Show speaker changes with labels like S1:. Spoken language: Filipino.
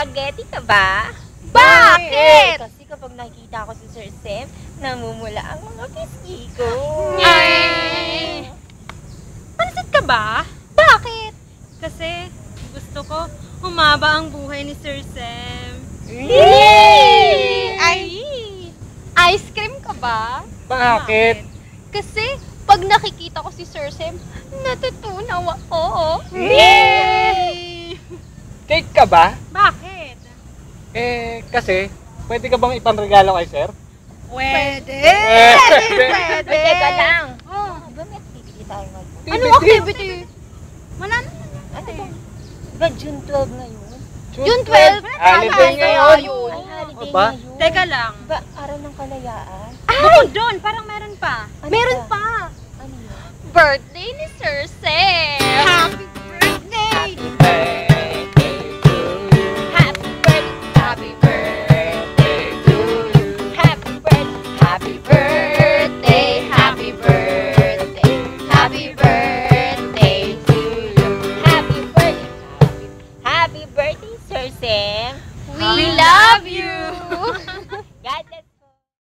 S1: Spaghetti ka ba?
S2: Bakit?
S1: Kasi kapag nakikita ko si Sir Sam, namumula ang mga pisngi ko.
S2: Ay!
S3: Pansit ka ba?
S2: Bakit?
S3: Kasi gusto ko humaba ang buhay ni Sir Sam.
S2: Ay! Ice cream ka ba?
S4: Bakit?
S2: Kasi pag nakikita ko si Sir Sam, natutunaw ako.
S4: Cake ka ba?
S3: Bakit?
S4: Kasi, pwede ka bang ipamregalo kay sir?
S3: Pwede.
S2: Pwede.
S1: Teka lang.
S3: Oh,
S1: Diba may activity tayo ngayon?
S2: Anong activity?
S3: wala na.
S1: Ano ba? Diba June 12 ngayon?
S2: June 12?
S4: Holiday ngayon.
S1: Ay, holiday
S4: Aba?
S1: ngayon.
S3: Teka lang.
S1: Diba araw ng kalayaan?
S3: Bukod doon, parang meron pa.
S1: Ano
S2: Meron
S1: ba?
S2: pa.
S1: Ano yun?
S2: Birthday ni Sir Sam.
S3: Happy birthday!
S1: Happy birthday to you. Happy birthday.
S2: Happy birthday, happy birthday, happy birthday to you.
S1: Happy birthday. Happy birthday, Sir Sam.
S2: We love you.